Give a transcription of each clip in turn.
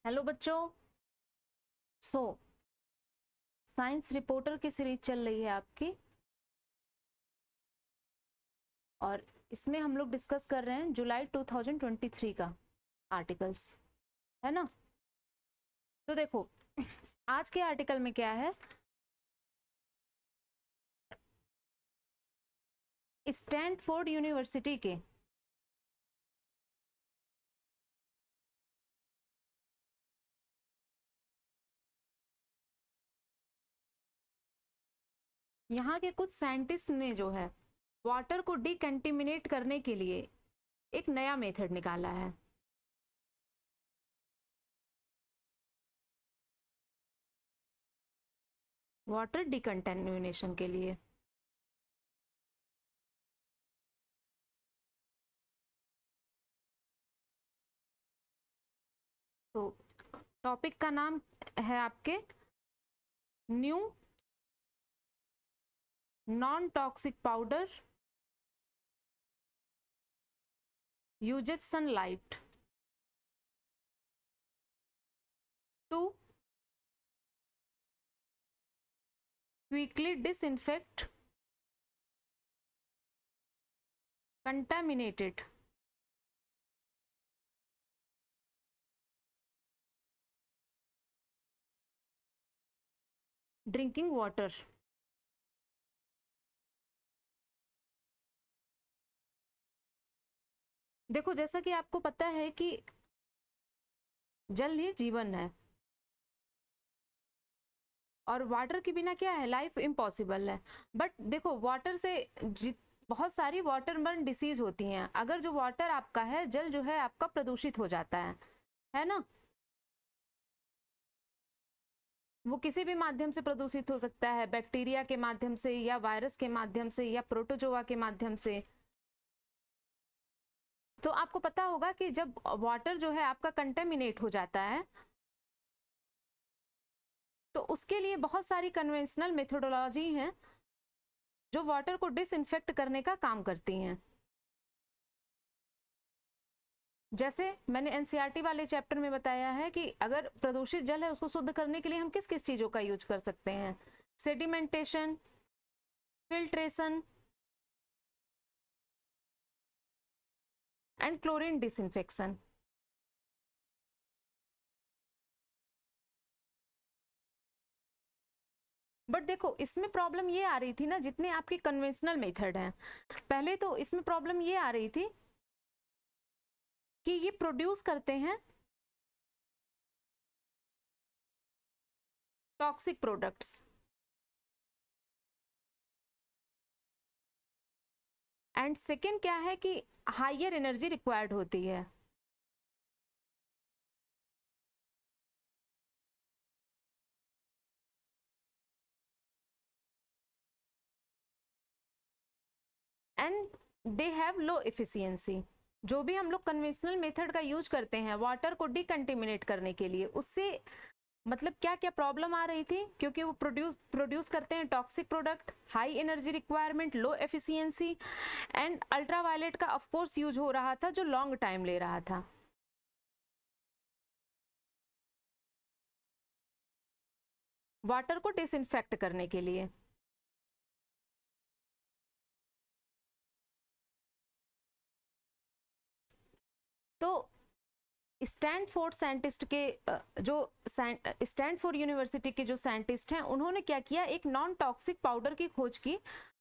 Hello बच्चों। So science reporter की series चल रही है आपकी, और इसमें हम लोग डिस्कस कर रहे हैं जुलाई 2023 का आर्टिकल्स, है ना। तो देखो, आज के आर्टिकल में क्या है, स्टैनफोर्ड यूनिवर्सिटी के यहाँ के कुछ साइंटिस्ट ने जो है वाटर को डिकंटिमिनेट करने के लिए एक नया मेथड निकाला है। वाटर डिकंटेमिनेशन के लिए तो टॉपिक का नाम है आपके new non toxic powder uses sunlight to quickly disinfect contaminated drinking water. देखो, जैसा कि आपको पता है कि जल ही जीवन है, और वाटर के बिना क्या है, लाइफ इम्पॉसिबल है। बट देखो, वाटर से बहुत सारी वाटर बर्न डिसीज होती हैं। अगर जो वाटर आपका है, जल जो है आपका प्रदूषित हो जाता है ना। वो किसी भी माध्यम से प्रदूषित हो सकता है, बैक्टीरिया के माध्यम से या वायरस के माध्यम से या प्रोटोजोआ के माध्यम से। तो आपको पता होगा कि जब वाटर जो है आपका कंटेमिनेट हो जाता है, तो उसके लिए बहुत सारी कन्वेंशनल मेथोडोलॉजी हैं जो वाटर को डिसइंफेक्ट करने का काम करती हैं। जैसे मैंने एनसीईआरटी वाले चैप्टर में बताया है कि अगर प्रदूषित जल है, उसको शुद्ध करने के लिए हम किस किस चीजों का यूज कर सकते हैं। Sedimentation, filtration and chlorine disinfection. But देखो, इसमें प्रॉब्लम ये आ रही थी ना, जितने आपके कन्वेंशनल मेथड हैं, पहले तो इसमें प्रॉब्लम ये आ रही थी कि ये प्रोड्यूस करते हैं टॉक्सिक प्रोडक्ट्स, एंड सेकेंड क्या है कि हायर एनर्जी रिक्वायर्ड होती है। And they have low efficiency. जो भी हम लोग कन्वेंशनल मेथड का यूज करते हैं वाटर को डिकंटेमिनेट करने के लिए, उससे मतलब क्या क्या प्रॉब्लम आ रही थी, क्योंकि वो प्रोड्यूस करते हैं toxic product, high energy requirement, low efficiency, and ultraviolet का ऑफ कोर्स यूज हो रहा था जो लॉन्ग टाइम ले रहा था वाटर को डिसइंफेक्ट करने के लिए। तो स्टैनफोर्ड साइंटिस्ट के जो स्टैनफोर्ड यूनिवर्सिटी के जो साइंटिस्ट हैं, उन्होंने क्या किया, एक नॉन टॉक्सिक पाउडर की खोज की।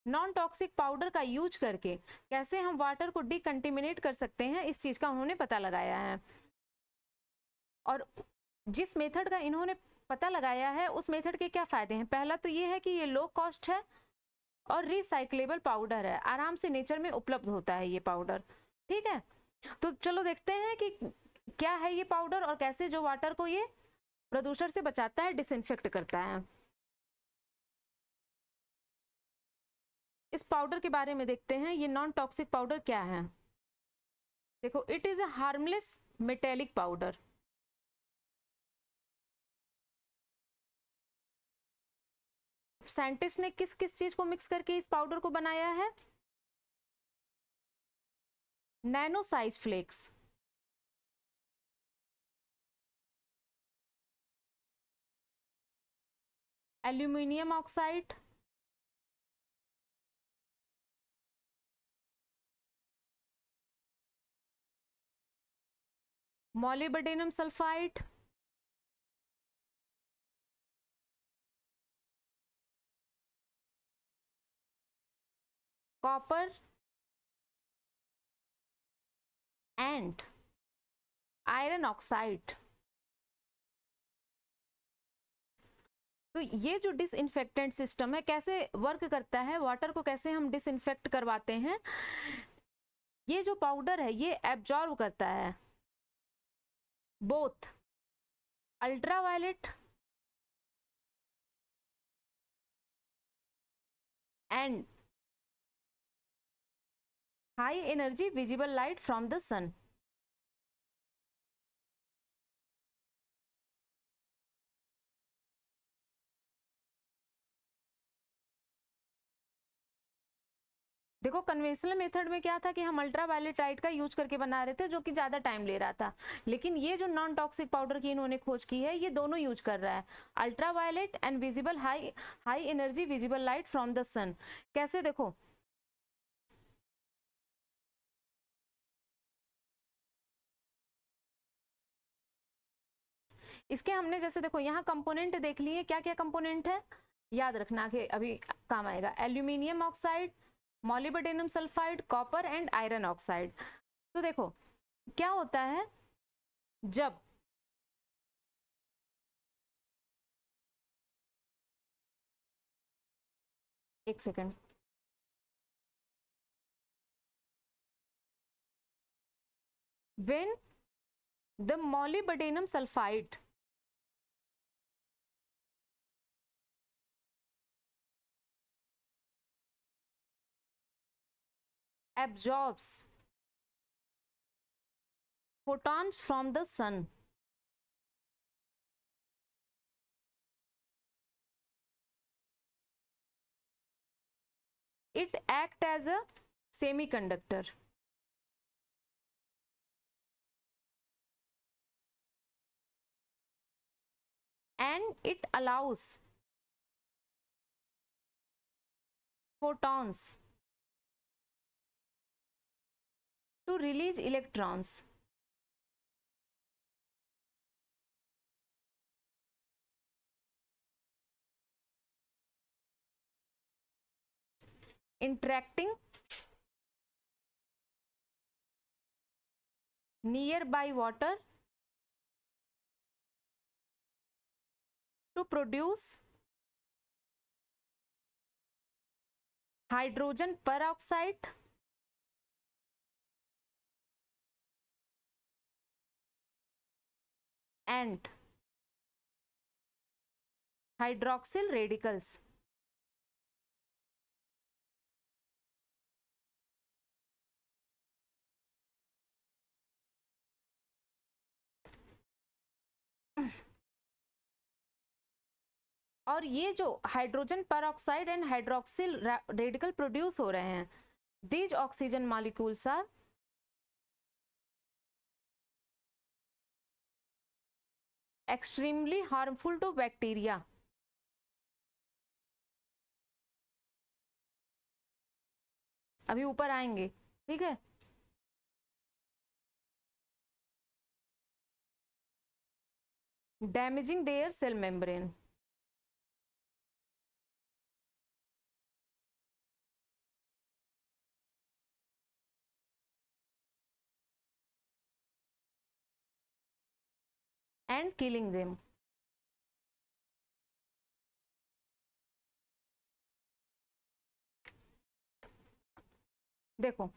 नॉन टॉक्सिक पाउडर का यूज करके कैसे हम वाटर को डिकंटेमिनेट कर सकते हैं, इस चीज का उन्होंने पता लगाया है। और जिस मेथड का इन्होंने पता लगाया है, उस मेथड के क्या फायदे हैं। पहला तो ये है कि ये लो कॉस्ट है और रिसाइक्लेबल पाउडर है, आराम से नेचर में उपलब्ध होता है ये पाउडर। ठीक है, तो चलो देखते हैं कि क्या है ये पाउडर और कैसे जो वाटर को ये प्रदूषण से बचाता है, डिसइंफेक्ट करता है। इस पाउडर के बारे में देखते हैं, ये नॉन टॉक्सिक पाउडर क्या है। देखो, it is a harmless metallic powder. Scientist ने किस किस चीज को मिक्स करके इस पाउडर को बनाया है, nano size flakes, aluminium oxide, molybdenum sulphide, copper and iron oxide. तो ये जो डिसइंफेक्टेंट सिस्टम है कैसे वर्क करता है, वाटर को कैसे हम डिसइंफेक्ट करवाते हैं, ये जो पाउडर है ये एब्जॉर्ब करता है both ultraviolet and high energy visible light from the sun. देखो कन्वेंशनल मेथड में क्या था कि हम अल्ट्रावायलेट लाइट का यूज करके बना रहे थे जो कि ज्यादा टाइम ले रहा था, लेकिन ये जो नॉन टॉक्सिक पाउडर की इन्होंने खोज की है ये दोनों यूज कर रहा है, ultraviolet and visible high energy visible light from the sun. कैसे देखो, इसके हमने जैसे देखो यहाँ कंपोनेंट देख लिए, क्या क्या कंपोनेंट है याद रखना कि अभी काम आएगा, aluminium oxide, molybdenum sulphide, copper and iron oxide. तो देखो क्या होता है जब एक second, when the molybdenum sulfide absorbs photons from the sun, it acts as a semiconductor and it allows photons to release electrons. Interacting nearby water to produce hydrogen peroxide and hydroxyl radicals. और ये जो hydrogen peroxide and hydroxyl radical produce हो रहे हैं, these oxygen molecules are extremely harmful to bacteria. अभी ऊपर आएंगे, ठीक है। Damaging their cell membrane, and killing them. देखो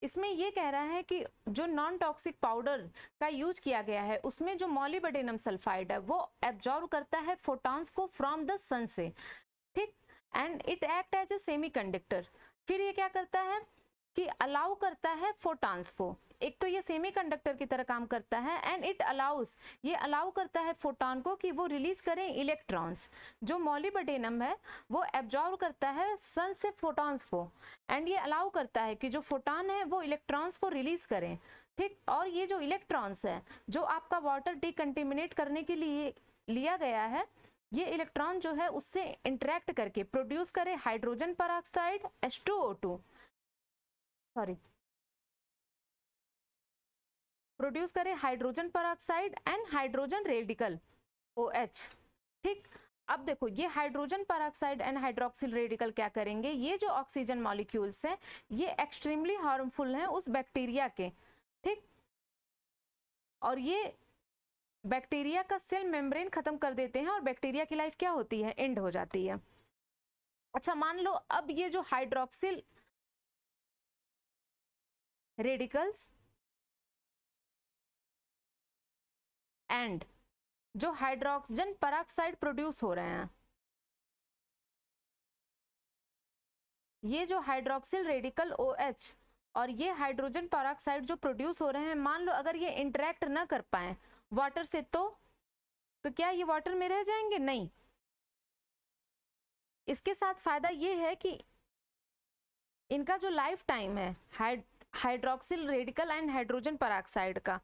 इसमें ये कह रहा है कि जो नॉन टॉक्सिक पाउडर का यूज किया गया है उसमें जो मॉलिब्डेनम सल्फाइड है वो एब्जॉर्ब करता है फोटॉन्स को फ्रॉम द सन से, ठीक, and it act as a semiconductor. फिर ये क्या करता है कि अलाउ करता है फोटॉन्स को, एक तो ये सेमीकंडक्टर की तरह काम करता है, एंड इट अलाउस, ये अलाउ करता है फोटॉन को कि वो रिलीज करें इलेक्ट्रॉन्स। जो मॉलिब्डेनम है वो एब्जॉर्ब करता है सन से फोटॉन्स को, एंड ये अलाउ करता है कि जो फोटॉन है वो इलेक्ट्रॉन्स को रिलीज करें, ठीक। और ये जो इलेक्ट्रॉन्स है जो आपका वाटर डिकंटेमिनेट करने के लिए लिया गया है, ये इलेक्ट्रॉन जो है उससे इंटरेक्ट करके प्रोड्यूस करे hydrogen peroxide H2O2, sorry, produce करे hydrogen peroxide and hydrogen radical OH। ठीक, अब देखो ये hydrogen peroxide and hydroxyl radical क्या करेंगे, ये जो ऑक्सीजन मॉलिक्यूल्स हैं ये एक्सट्रीमली हार्मफुल हैं उस बैक्टीरिया के, ठीक, और ये बैक्टीरिया का सेल मेम्ब्रेन खत्म कर देते हैं और बैक्टीरिया की लाइफ क्या होती है, एंड हो जाती है। अच्छा मान लो अब ये जो हाइड्रोक्सिल रेडिकल्स एंड जो हाइड्रोजन परऑक्साइड प्रोड्यूस हो रहे हैं, ये जो हाइड्रोक्सिल रेडिकल OH और ये हाइड्रोजन परऑक्साइड जो प्रोड्यूस हो रहे हैं, मान लो अगर ये इंटरेक्ट ना कर पाए वाटर से, तो क्या ये वाटर में रह जाएंगे? नहीं। इसके साथ फायदा ये है कि इनका जो लाइफ टाइम है hydroxyl radical and hydrogen peroxide का,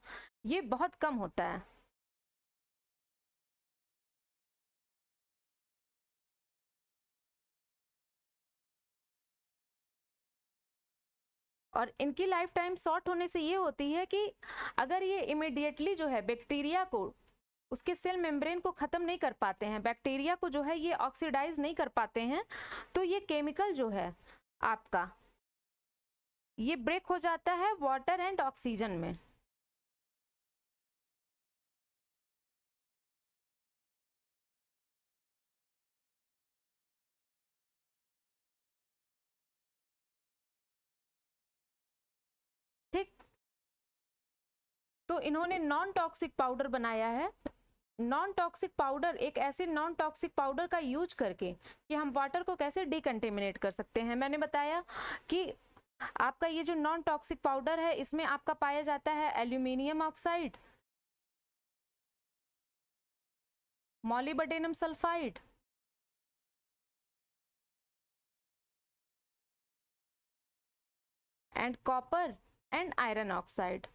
ये बहुत कम होता है। और इनकी लाइफ टाइम शॉर्ट होने से ये होती है कि अगर ये इमीडिएटली जो है बैक्टीरिया को, उसके सेल मेम्ब्रेन को खत्म नहीं कर पाते हैं, बैक्टीरिया को जो है ये ऑक्सीडाइज नहीं कर पाते हैं, तो ये केमिकल जो है आपका ये ब्रेक हो जाता है वाटर एंड ऑक्सीजन में। ठीक, तो इन्होंने नॉन टॉक्सिक पाउडर बनाया है। नॉन टॉक्सिक पाउडर, एक ऐसे नॉन टॉक्सिक पाउडर का यूज करके कि हम वाटर को कैसे डिकंटेमिनेट कर सकते हैं। मैंने बताया कि आपका ये जो नॉन टॉक्सिक पाउडर है इसमें आपका पाया जाता है aluminium oxide, molybdenum sulphide, and copper and iron oxide.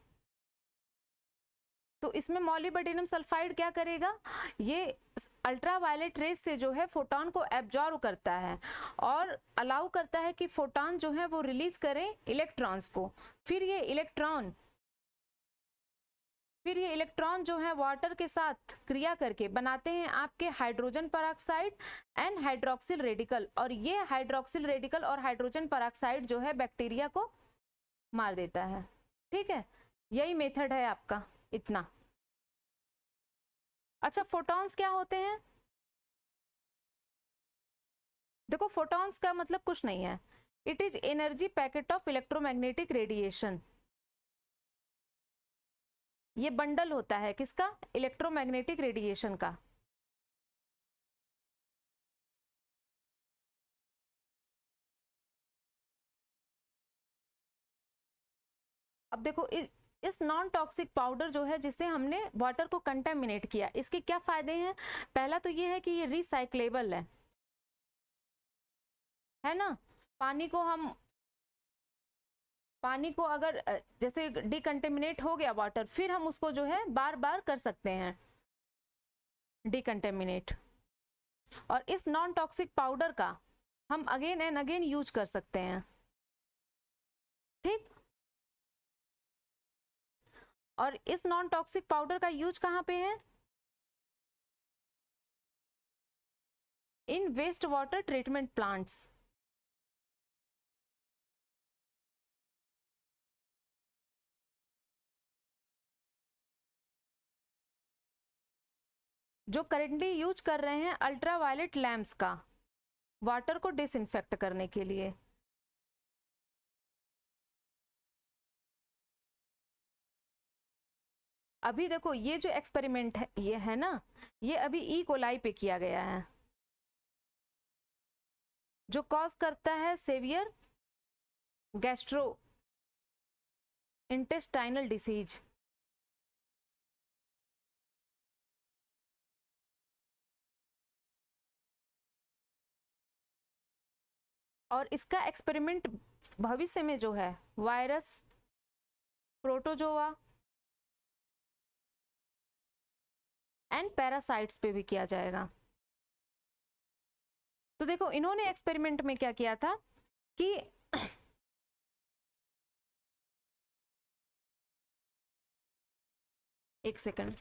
तो इसमें मॉलिब्डेनम सल्फाइड क्या करेगा, ये अल्ट्रावायलेट रेज से जो है फोटोन को एब्जॉर्ब करता है और अलाउ करता है कि फोटोन जो है वो रिलीज करें इलेक्ट्रॉन्स को। फिर ये इलेक्ट्रॉन जो है वाटर के साथ क्रिया करके बनाते हैं आपके hydrogen peroxide and hydroxyl radical, और ये हाइड्रोक्सिल रेडिकल और हाइड्रोजन परऑक्साइड जो है बैक्टीरिया को मार देता है। ठीक है, यही मेथड है आपका, इतना। अच्छा, फोटॉन्स क्या होते हैं? देखो फोटॉन्स का मतलब कुछ नहीं है, it is energy packet of electromagnetic radiation. ये बंडल होता है किसका, इलेक्ट्रोमैग्नेटिक रेडिएशन का। अब देखो इस नॉन टॉक्सिक पाउडर जो है जिससे हमने वाटर को कंटेमिनेट किया, इसके क्या फायदे हैं? पहला तो ये है कि ये रिसाइक्लेबल है ना। पानी को अगर जैसे डिकंटेमिनेट हो गया वाटर, फिर हम उसको जो है बार बार कर सकते हैं डिकंटेमिनेट, और इस नॉन टॉक्सिक पाउडर का हम अगेन एंड अगेन यूज कर सकते हैं। ठीक, और इस नॉन टॉक्सिक पाउडर का यूज कहाँ पे है? इन वेस्ट वाटर ट्रीटमेंट प्लांट्स। जो करेंटली यूज कर रहे हैं अल्ट्रावायलेट लैंप्स का, वाटर को डिसइंफेक्ट करने के लिए। अभी देखो ये जो एक्सपेरिमेंट है ये है ना, ये अभी ई कोलाई पे किया गया है, जो कॉज करता है सेवियर गैस्ट्रो इंटेस्टाइनल डिसीज। और इसका एक्सपेरिमेंट भविष्य में जो है वायरस, प्रोटोजोआ एंड पैरासाइट्स पे भी किया जाएगा। तो देखो इन्होंने एक्सपेरिमेंट में क्या किया था कि एक सेकंड,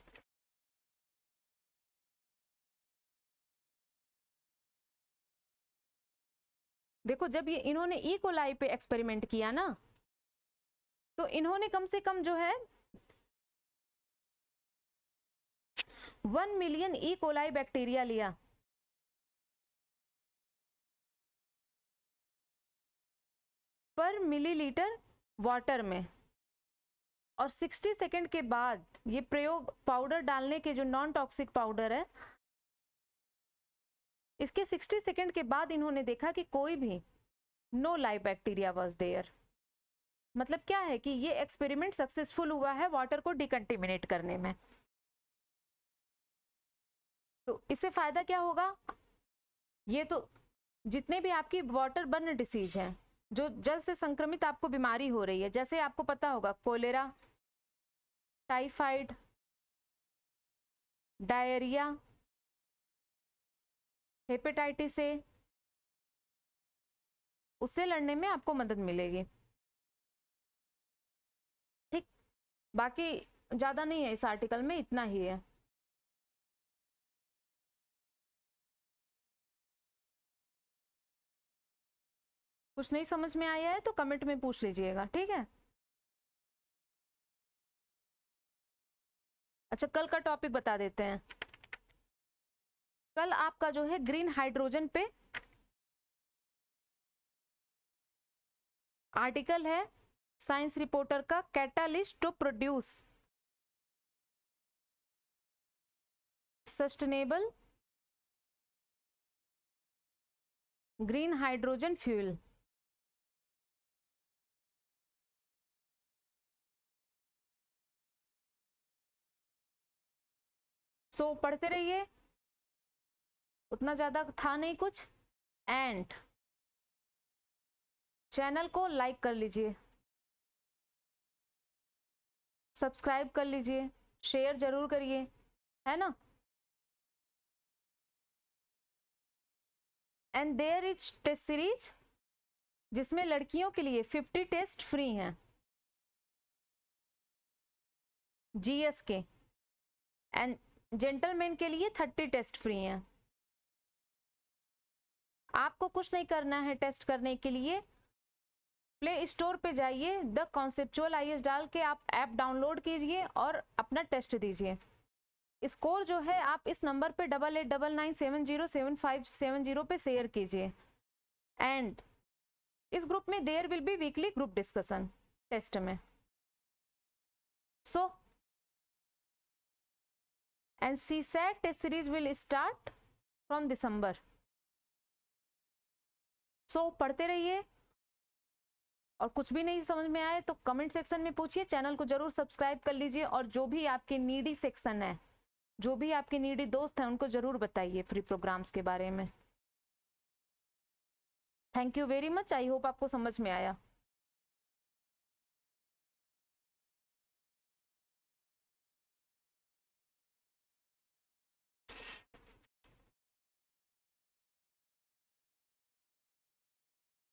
देखो जब ये इन्होंने ई कोलाई पे एक्सपेरिमेंट किया ना, तो इन्होंने कम से कम जो है 1 मिलियन ई कोलाई बैक्टीरिया लिया पर मिलीलीटर वाटर में, और 60 सेकंड के बाद ये प्रयोग पाउडर डालने के, जो नॉन टॉक्सिक पाउडर है, इसके 60 सेकंड के बाद इन्होंने देखा कि कोई भी no live bacteria was there. मतलब क्या है कि ये एक्सपेरिमेंट सक्सेसफुल हुआ है वाटर को डिकंटेमिनेट करने में। तो इससे फायदा क्या होगा, ये तो जितने भी आपकी वाटर बर्न डिसीज हैं, जो जल से संक्रमित आपको बीमारी हो रही है, जैसे आपको पता होगा cholera, typhoid, diarrhoea, hepatitis A, उससे लड़ने में आपको मदद मिलेगी। ठीक, बाकी ज्यादा नहीं है इस आर्टिकल में, इतना ही है। कुछ नहीं समझ में आया है तो कमेंट में पूछ लीजिएगा, ठीक है। अच्छा, कल का टॉपिक बता देते हैं। कल आपका जो है ग्रीन हाइड्रोजन पे आर्टिकल है साइंस रिपोर्टर का, catalyst to produce sustainable green hydrogen fuel. So पढ़ते रहिए, उतना ज्यादा था नहीं कुछ। एंड चैनल को लाइक कर लीजिए, सब्सक्राइब कर लीजिए, शेयर जरूर करिए, है ना। And there is test series जिसमें लड़कियों के लिए 50 टेस्ट फ्री हैं जीएस के, एंड जेंटलमैन के लिए 30 टेस्ट फ्री हैं। आपको कुछ नहीं करना है टेस्ट करने के लिए, प्ले स्टोर पे जाइए, द कॉन्सेप्चुअल आईएएस डाल के आप ऐप डाउनलोड कीजिए और अपना टेस्ट दीजिए। स्कोर जो है आप इस नंबर पे 8899707570 पे शेयर कीजिए। एंड इस ग्रुप में there will be weekly group discussion test में। So and CSAT test series will start from December. So पढ़ते रहिए, और कुछ भी नहीं समझ में आए तो कमेंट सेक्शन में पूछिए। चैनल को जरूर सब्सक्राइब कर लीजिए, और जो भी आपके नीडी सेक्शन है, जो भी आपके नीडी दोस्त हैं, उनको जरूर बताइए फ्री प्रोग्राम्स के बारे में। Thank you very much, I hope आपको समझ में आया।